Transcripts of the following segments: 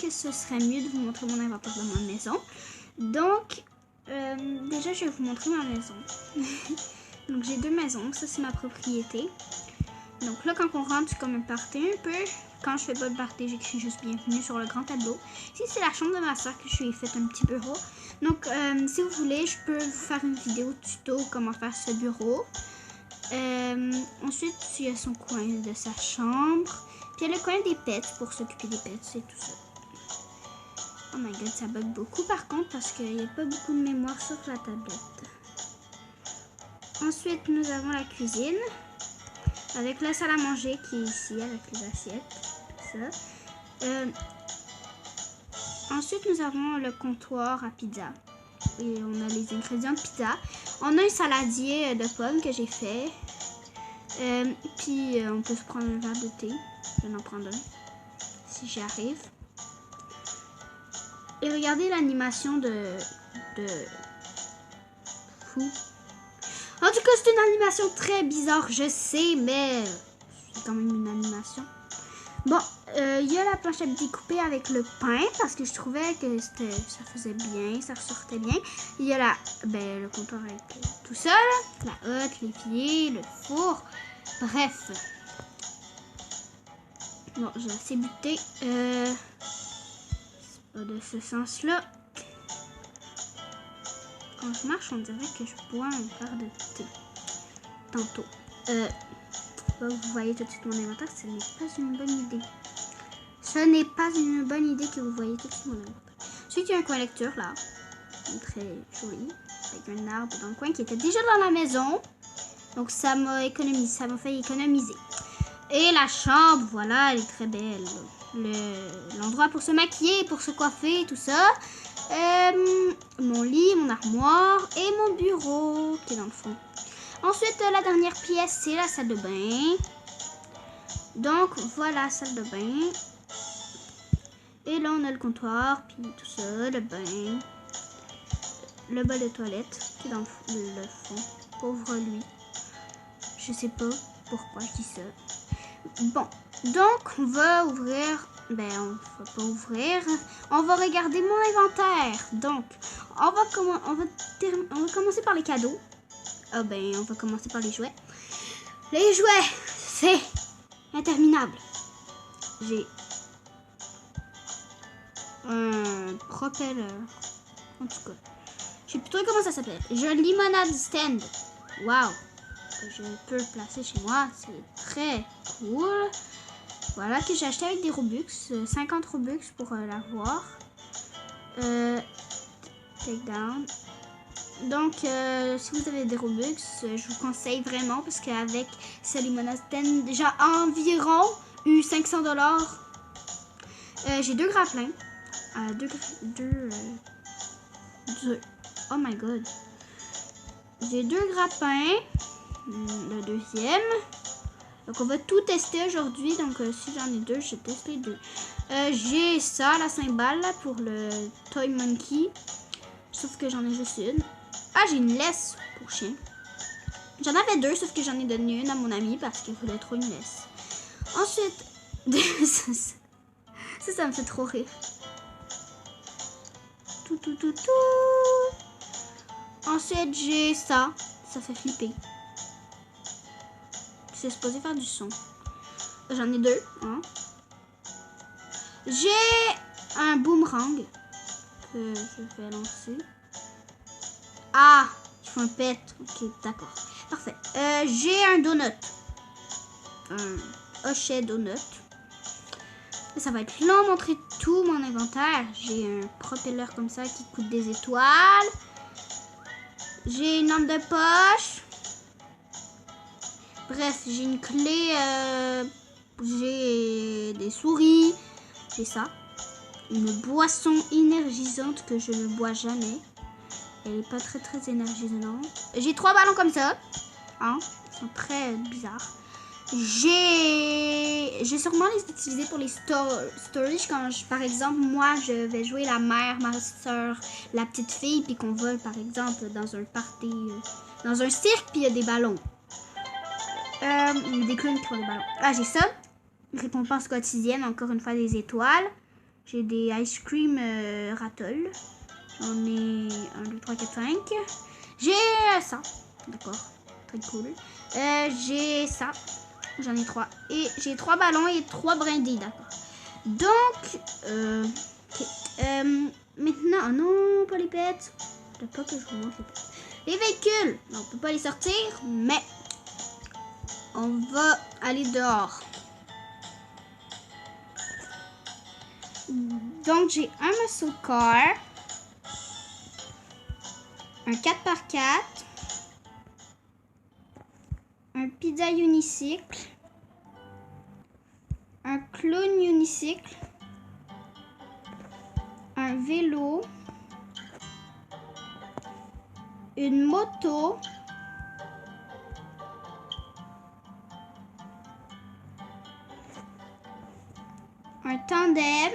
que ce serait mieux de vous montrer mon inventaire de ma maison. Donc, déjà, je vais vous montrer ma maison. Donc, j'ai 2 maisons. Ça, c'est ma propriété. Donc là, quand on rentre, c'est comme un party un peu. Quand je fais pas de party, j'écris juste bienvenue sur le grand tableau. Ici, c'est la chambre de ma soeur que je lui ai fait un petit bureau. Donc, si vous voulez, je peux vous faire une vidéo tuto comment faire ce bureau. Ensuite, il y a son coin de sa chambre. Puis il y a le coin des pets pour s'occuper des pets, c'est tout ça. Oh my god, ça bug beaucoup par contre parce qu'il n'y a pas beaucoup de mémoire sur la tablette. Ensuite, nous avons la cuisine avec la salle à manger qui est ici avec les assiettes. Ça. Ensuite, nous avons le comptoir à pizza. Et on a les ingrédients de pizza. On a un saladier de pommes que j'ai fait. Puis on peut se prendre un verre de thé. Je vais en prendre un si j'y arrive. Et regardez l'animation de fou. En tout cas, c'est une animation très bizarre, je sais, mais c'est quand même une animation. Bon, il y a la planche à découper avec le pain parce que je trouvais que ça faisait bien, ça ressortait bien. Il y a le comptoir avec tout ça, là, la hotte, l'évier, le four, bref. Bon, j'ai assez buté. C'est pas de ce sens-là. Quand je marche, on dirait que je bois un verre de thé. Tantôt. Vous voyez tout de suite mon inventaire, ce n'est pas une bonne idée. Ce n'est pas une bonne idée que vous voyez tout de suite mon inventaire. Ensuite, il y a un coin lecture là. Très joli. Avec un arbre dans le coin qui était déjà dans la maison. Donc ça m'a fait économiser. Et la chambre, voilà, elle est très belle. L'endroit pour se maquiller, pour se coiffer, tout ça. Mon lit, mon armoire et mon bureau qui est dans le fond. Ensuite, la dernière pièce, c'est la salle de bain. Donc, voilà, salle de bain. Et là, on a le comptoir, puis tout ça, le bain. Le bol de toilette qui est dans le fond. Pauvre lui. Je sais pas pourquoi je dis ça. Bon, donc, on va ouvrir... on va pas ouvrir. On va regarder mon inventaire. Donc, on va commencer par les cadeaux. On va commencer par les jouets. Les jouets, c'est interminable. J'ai un propeller. En tout cas, je sais plus trop comment ça s'appelle. J'ai un limonade stand. Waouh. Je peux le placer chez moi. C'est très cool. Voilà, que j'ai acheté avec des Robux. 50 Robux pour l'avoir. Take down. Donc, si vous avez des Robux, je vous conseille vraiment parce qu'avec ce limonade stand, déjà environ eu 500 $. J'ai 2 grappins. Oh my god. J'ai 2 grappins. Le deuxième. Donc, on va tout tester aujourd'hui. Donc, si j'en ai 2, je teste les 2. J'ai ça, la cymbale là, pour le Toy Monkey. Sauf que j'en ai juste une. Ah, j'ai une laisse pour chien. J'en avais 2, sauf que j'en ai donné une à mon ami parce qu'il voulait trop une laisse. Ensuite, ça me fait trop rire. Tout. Ensuite, j'ai ça. Ça fait flipper. C'est supposé faire du son. J'en ai 2. Hein. J'ai un boomerang que je vais lancer. Ah, il faut un pet. Ok, d'accord. Parfait. J'ai un donut. Un hochet donut. Ça va être long montrer tout mon inventaire. J'ai un propeller comme ça qui coûte des étoiles. J'ai une lampe de poche. Bref, j'ai une clé. J'ai des souris. J'ai ça. Une boisson énergisante que je ne bois jamais. Elle n'est pas très énergisante. J'ai 3 ballons comme ça. Hein? Ils sont très bizarres. Je vais sûrement les utiliser pour les stories quand par exemple moi je vais jouer la mère, ma soeur, la petite fille puis qu'on vole par exemple dans un party, dans un cirque puis il y a des ballons. Des clowns qui font des ballons. Ah, j'ai ça. Récompense quotidienne, encore une fois des étoiles. J'ai des ice cream rattle. J'en ai 1, 2, 3, 4, 5. J'ai ça. D'accord. Très cool. J'ai ça. J'en ai 3. Et j'ai 3 ballons et 3 brindilles. D'accord. Donc, okay. Maintenant, oh non, pas les pets. Je ne veux pas que je vous montre les pets. Les véhicules, on ne peut pas les sortir, mais on va aller dehors. Donc, j'ai un muscle car, un 4x4, un pizza unicycle, un clown unicycle, un vélo, une moto, un tandem,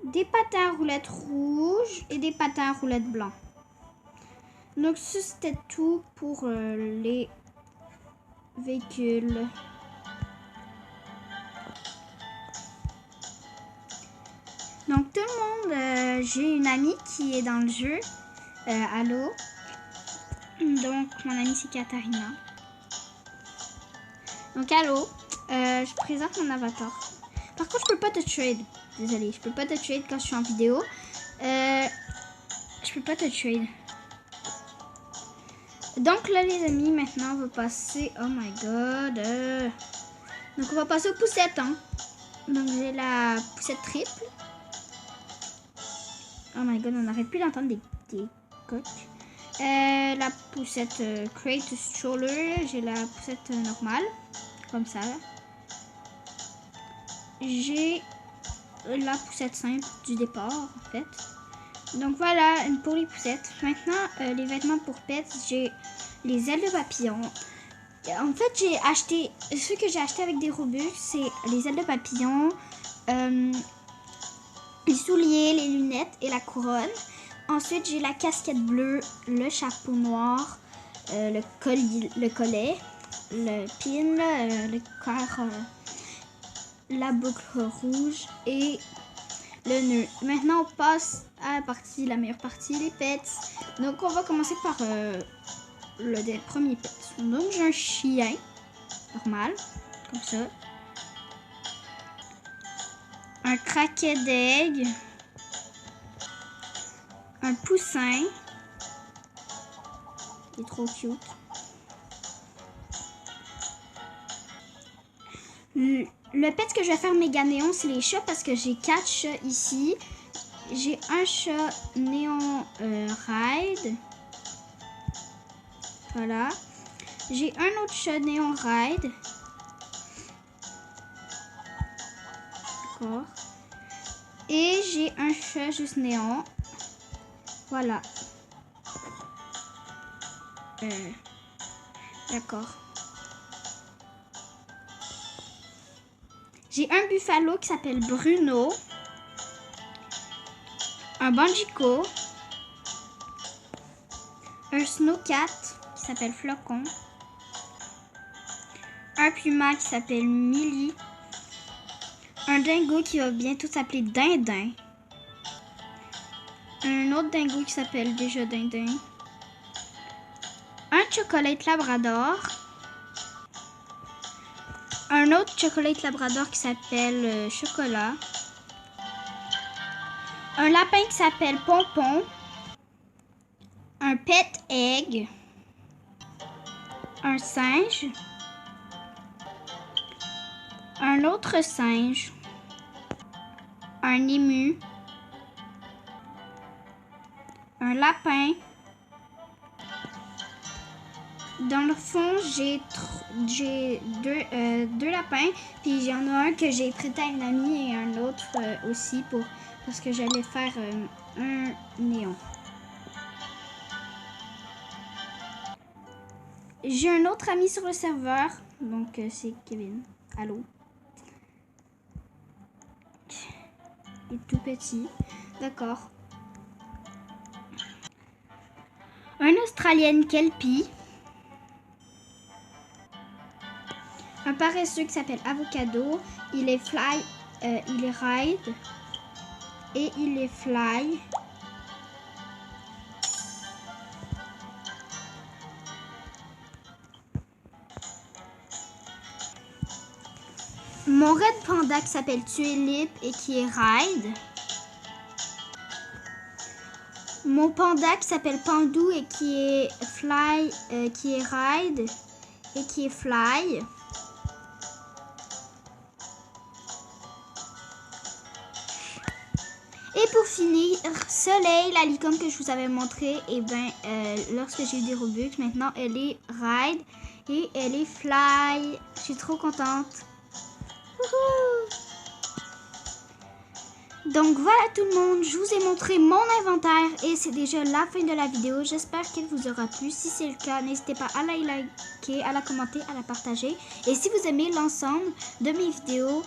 des patins à roulettes rouges et des patins à roulettes blancs. Donc ça c'était tout pour les véhicules. Donc tout le monde, j'ai une amie qui est dans le jeu. Allô. Donc mon amie c'est Katharina. Donc allô, je présente mon avatar. Par contre je peux pas te trade. Désolée, je peux pas te trade quand je suis en vidéo. Je peux pas te trade. Donc là les amis, maintenant on va passer. Oh my god. Donc on va passer aux poussettes. Hein. Donc j'ai la poussette triple. Oh my god, on n'arrête plus d'entendre des coques. La poussette Crate Stroller. J'ai la poussette normale. Comme ça. J'ai la poussette simple du départ en fait. Donc voilà pour les poussettes. Maintenant les vêtements pour pets, j'ai les ailes de papillon. En fait j'ai acheté, ce que j'ai acheté avec des Robux, c'est les ailes de papillon, les souliers, les lunettes et la couronne. Ensuite j'ai la casquette bleue, le chapeau noir, le collet, le pin, le cœur, la boucle rouge et le nœud. Maintenant on passe à la meilleure partie, les pets. Donc on va commencer par le premier pet. Donc j'ai un chien normal, comme ça. Un craquet d'aigle. Un poussin. Il est trop cute. Le pet que je vais faire méga néon, c'est les chats parce que j'ai 4 chats ici. J'ai un chat néon ride. Voilà. J'ai un autre chat néon ride. D'accord. Et j'ai un chat juste néon. Voilà. D'accord. J'ai un buffalo qui s'appelle Bruno. Un bandico. Un snowcat qui s'appelle Flocon. Un puma qui s'appelle Millie. Un dingo qui va bientôt s'appeler Dindin. Un autre dingo qui s'appelle déjà Dindin. Un chocolate labrador. Un autre chocolate labrador qui s'appelle Chocolat. Un lapin qui s'appelle Pompon. Un pet egg. Un singe. Un autre singe. Un ému. Un lapin. Dans le fond, j'ai deux lapins. Puis il y en a un que j'ai prêté à une amie et un autre aussi parce que j'allais faire un néon. J'ai un autre ami sur le serveur. Donc c'est Kevin. Allô? Il est tout petit. D'accord. Un Australienne Kelpie. un paresseux qui s'appelle Avocado. Il est fly, il est ride et il est fly. Mon red panda qui s'appelle Tulip et qui est ride. Mon panda qui s'appelle Pandou et qui est fly, qui est ride et qui est fly. Et pour finir, Soleil, la licorne que je vous avais montré, et lorsque j'ai eu des Robux, maintenant elle est ride et elle est fly. Je suis trop contente. Wouhou! Donc voilà tout le monde, je vous ai montré mon inventaire et c'est déjà la fin de la vidéo. J'espère qu'elle vous aura plu. Si c'est le cas, n'hésitez pas à la liker, à la commenter, à la partager. Et si vous aimez l'ensemble de mes vidéos,